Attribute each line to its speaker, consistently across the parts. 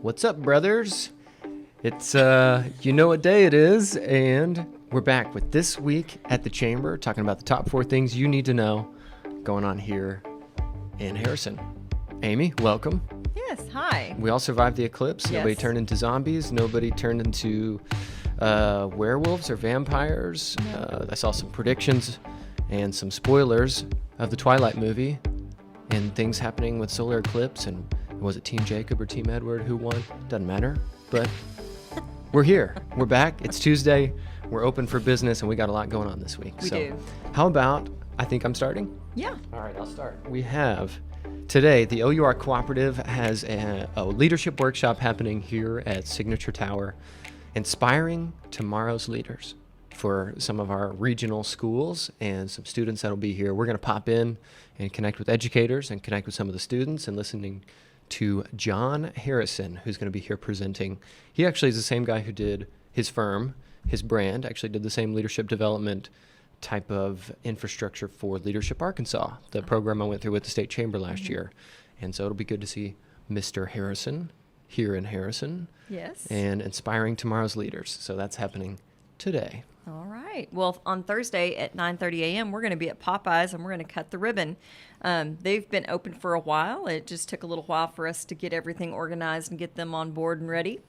Speaker 1: What's up, brothers? It's, you know what day it is, and we're back with This Week at the Chamber, talking about the top 4 things you need to know going on here in Harrison. Amy, welcome.
Speaker 2: Yes, hi.
Speaker 1: We all survived the eclipse.
Speaker 2: Yes.
Speaker 1: Nobody turned into zombies. Nobody turned into werewolves or vampires. I saw some predictions and some spoilers of the Twilight movie and things happening with solar eclipse. And was it Team Jacob or Team Edward who won? Doesn't matter. But we're here. We're back. It's Tuesday. We're open for business, and we got a lot going on this week.
Speaker 2: We do.
Speaker 1: How about, I think I'm starting?
Speaker 2: Yeah.
Speaker 1: All right, I'll start. We have today, the OUR Cooperative has a leadership workshop happening here at Signature Tower, inspiring tomorrow's leaders for some of our regional schools and some students that'll be here. We're going to pop in and connect with educators and connect with some of the students and listening to Jon Harrison, who's going to be here presenting. He actually is the same guy who did his firm, his brand, actually did the same leadership development type of infrastructure for Leadership Arkansas, the program I went through with the State Chamber last year. And so it'll be good to see Mr. Harrison here in Harrison.
Speaker 2: Yes.
Speaker 1: And inspiring tomorrow's leaders. So that's happening today.
Speaker 2: All right. Well, on Thursday at 9:30 a.m., we're going to be at Popeyes, and we're going to cut the ribbon. They've been open for a while. It just took a little while for us to get everything organized and get them on board and ready.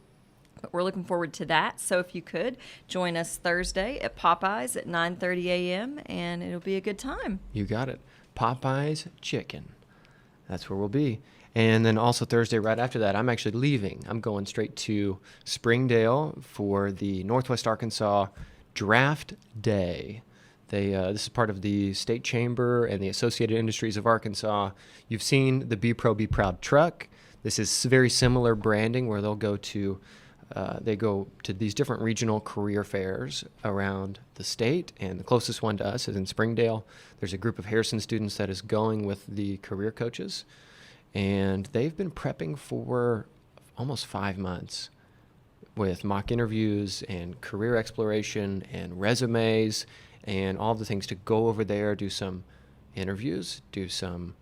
Speaker 2: But we're looking forward to that. So if you could, join us Thursday at Popeyes at 9:30 a.m., and it'll be a good time.
Speaker 1: You got it. Popeyes Chicken. That's where we'll be. And then also Thursday, right after that, I'm actually leaving. I'm going straight to Springdale for the Northwest Arkansas Draft Day. This is part of the State Chamber and the Associated Industries of Arkansas. You've seen the Be Pro, Be Proud truck. This is very similar branding where they'll go to they go to these different regional career fairs around the state, and the closest one to us is in Springdale. There's a group of Harrison students that is going with the career coaches, and they've been prepping for almost 5 months with mock interviews and career exploration and resumes and all the things to go over there, do some interviews, do some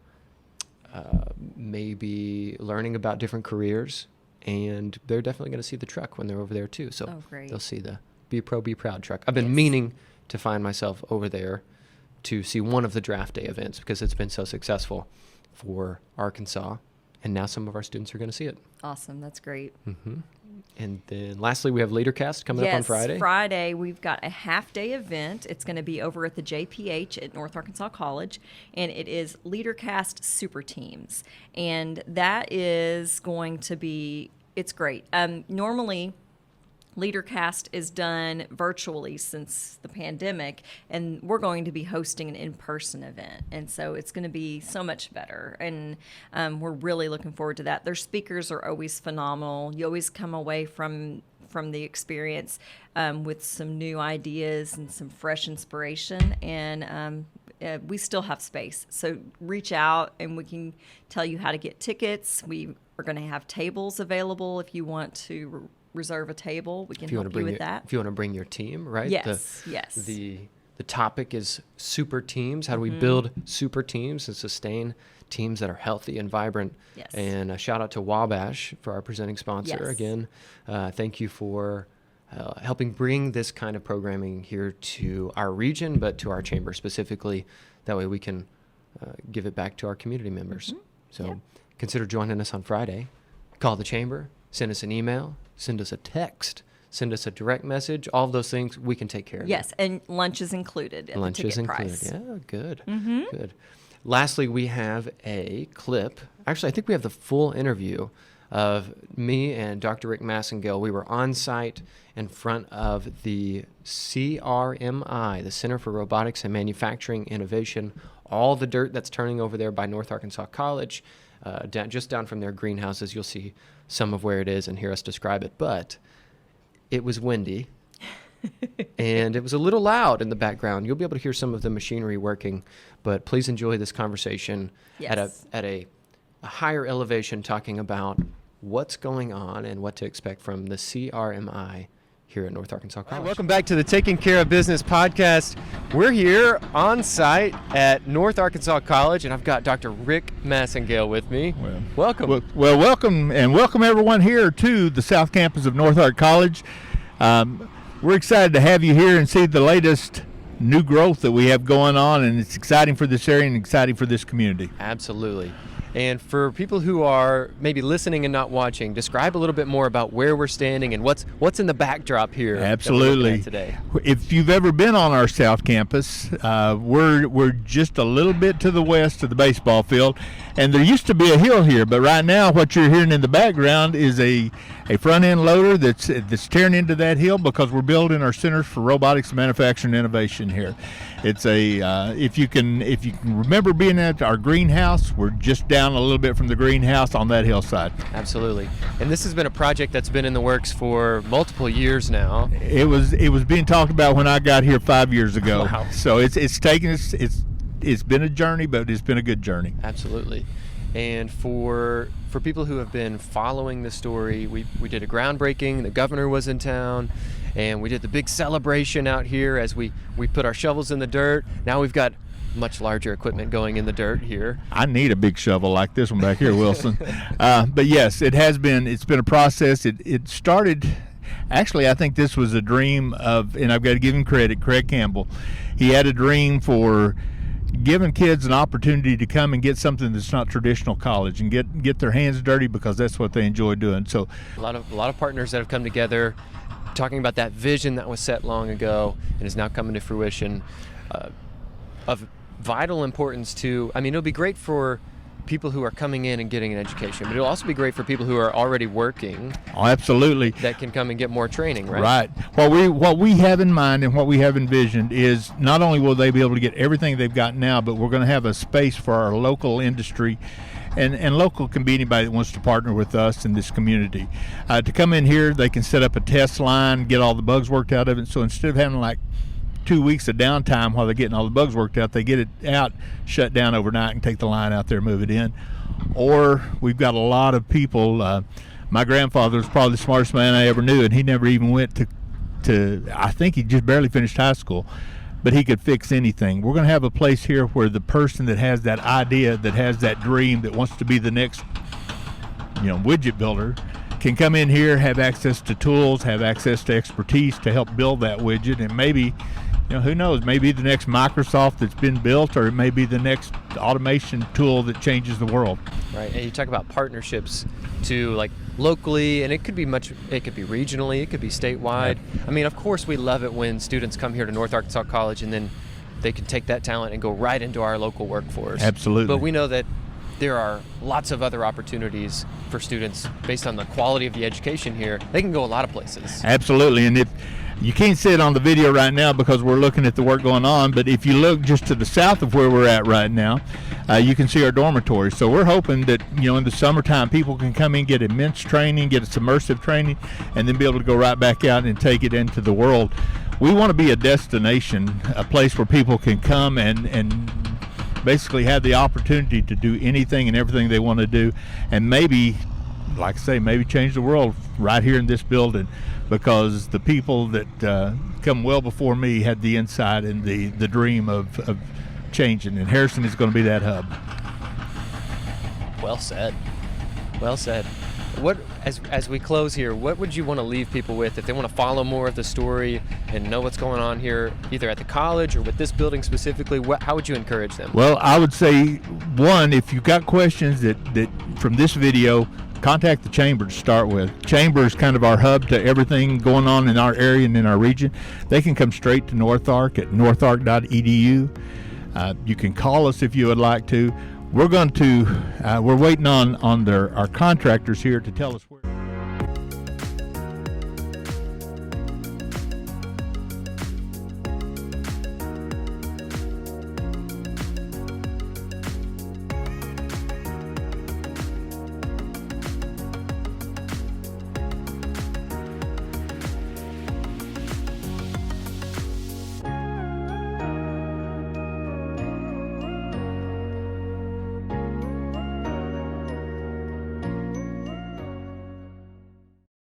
Speaker 1: maybe learning about different careers. And they're definitely going to see the truck when they're over there too. So they'll see the Be Pro, Be Proud truck. I've been meaning to find myself over there to see one of the draft day events because it's been so successful for Arkansas. And now some of our students are going to see it.
Speaker 2: Awesome. That's great.
Speaker 1: Mm-hmm. And then lastly, we have Leadercast coming up on Friday.
Speaker 2: Yes, Friday we've got a half-day event. It's going to be over at the JPH at North Arkansas College, and it is Leadercast Super Teams. And that is going to be, it's great. Normally, Leadercast is done virtually since the pandemic, and we're going to be hosting an in-person event, and so it's going to be so much better, and we're really looking forward to that. Their speakers are always phenomenal. You always come away from the experience with some new ideas and some fresh inspiration, and we still have space, so reach out and we can tell you how to get tickets. We are going to have tables available if you want to reserve a table. We can help you with that.
Speaker 1: If you want to bring your team, right?
Speaker 2: Yes,
Speaker 1: The topic is super teams. How do we build super teams and sustain teams that are healthy and vibrant?
Speaker 2: Yes.
Speaker 1: And a shout out to Wabash for our presenting sponsor.
Speaker 2: Yes.
Speaker 1: Again, thank you for helping bring this kind of programming here to our region, but to our chamber specifically. That way we can give it back to our community members. So consider joining us on Friday. Call the chamber, send us an email, send us a text, send us a direct message. All of those things we can take care of.
Speaker 2: Yes, and lunch is included at
Speaker 1: Lunch
Speaker 2: the ticket
Speaker 1: is included.
Speaker 2: price.
Speaker 1: Yeah, good. Good. Lastly, we have a clip. Actually, I think we have the full interview of me and Dr. Rick Massengale. We were on site in front of the CRMI, the Center for Robotics and Manufacturing Innovation. All the dirt that's turning over there by North Arkansas College, just down from their greenhouses. You'll see some of where it is and hear us describe it. But it was windy, and it was a little loud in the background. You'll be able to hear some of the machinery working, but please enjoy this conversation at a higher elevation, talking about what's going on and what to expect from the CRMI here at North Arkansas College.
Speaker 3: Welcome
Speaker 1: back to the Taking Care of Business podcast. We're here on site at North Arkansas College, and I've got Dr. Rick Massengale with me. Welcome.
Speaker 3: Well, welcome, and welcome everyone here to the South Campus of North Ark College. We're excited to have you here and see the latest new growth that we have going on, and it's exciting for this area and exciting for this community.
Speaker 1: Absolutely. And for people who are maybe listening and not watching, describe a little bit more about where we're standing and what's in the backdrop here.
Speaker 3: Absolutely.
Speaker 1: Today.
Speaker 3: If you've ever been on our South Campus, we're just a little bit to the west of the baseball field, and there used to be a hill here, but right now what you're hearing in the background is a front end loader that's tearing into that hill because we're building our Centers for Robotics, Manufacturing, and Innovation here. It's if you can remember being at our greenhouse, we're just down a little bit from the greenhouse on that hillside.
Speaker 1: Absolutely. And this has been a project that's been in the works for multiple years now.
Speaker 3: It was being talked about when I got here 5 years ago.
Speaker 1: Wow. So
Speaker 3: it's taken us. It's been a journey, but it's been a good journey.
Speaker 1: Absolutely. And for people who have been following the story, we did a groundbreaking. The governor was in town, and we did the big celebration out here as we put our shovels in the dirt. Now we've got much larger equipment going in the dirt here.
Speaker 3: I need a big shovel like this one back here, Wilson. But yes, it's been a process. It started, actually, I think this was a dream of, and I've got to give him credit, Craig Campbell. He had a dream for giving kids an opportunity to come and get something that's not traditional college and get their hands dirty because that's what they enjoy doing. So
Speaker 1: a lot of partners that have come together talking about that vision that was set long ago and is now coming to fruition, of vital importance to, it'll be great for people who are coming in and getting an education, but it'll also be great for people who are already working.
Speaker 3: Oh, absolutely.
Speaker 1: That can come and get more training, right?
Speaker 3: Right. What we have in mind and what we have envisioned is not only will they be able to get everything they've got now, but we're going to have a space for our local industry. And local can be anybody that wants to partner with us in this community. To come in here, they can set up a test line, get all the bugs worked out of it. So instead of having like 2 weeks of downtime while they're getting all the bugs worked out, they get it out, shut down overnight, and take the line out there, move it in. Or we've got a lot of people. My grandfather was probably the smartest man I ever knew, and he never even went to I think he just barely finished high school, but he could fix anything. We're going to have a place here where the person that has that idea, that has that dream, that wants to be the next widget builder, can come in here, have access to tools, have access to expertise to help build that widget, and maybe, who knows, maybe the next Microsoft that's been built, or it may be the next automation tool that changes the world.
Speaker 1: Right, and you talk about partnerships to like locally, and it could be regionally, it could be statewide. Yeah. Of course we love it when students come here to North Arkansas College and then they can take that talent and go right into our local workforce.
Speaker 3: Absolutely.
Speaker 1: But we know that there are lots of other opportunities for students based on the quality of the education here. They can go a lot of places.
Speaker 3: Absolutely, and if you can't see it on the video right now because we're looking at the work going on, but if you look just to the south of where we're at right now, you can see our dormitories. So we're hoping that in the summertime people can come in, get immense training, get submersive training, and then be able to go right back out and take it into the world. We want to be a destination, a place where people can come and basically have the opportunity to do anything and everything they want to do, and maybe, like I say, maybe change the world right here in this building, because the people that come well before me had the insight and the dream of changing, and Harrison is going to be that hub.
Speaker 1: Well said. Well said. What, as we close here, what would you want to leave people with if they want to follow more of the story and know what's going on here, either at the college or with this building specifically? How would you encourage them?
Speaker 3: Well, I would say, one, if you've got questions that from this video, contact the Chamber to start with. Chamber is kind of our hub to everything going on in our area and in our region. They can come straight to North Ark at northark.edu. You can call us if you would like to. We're waiting on our contractors here to tell us where.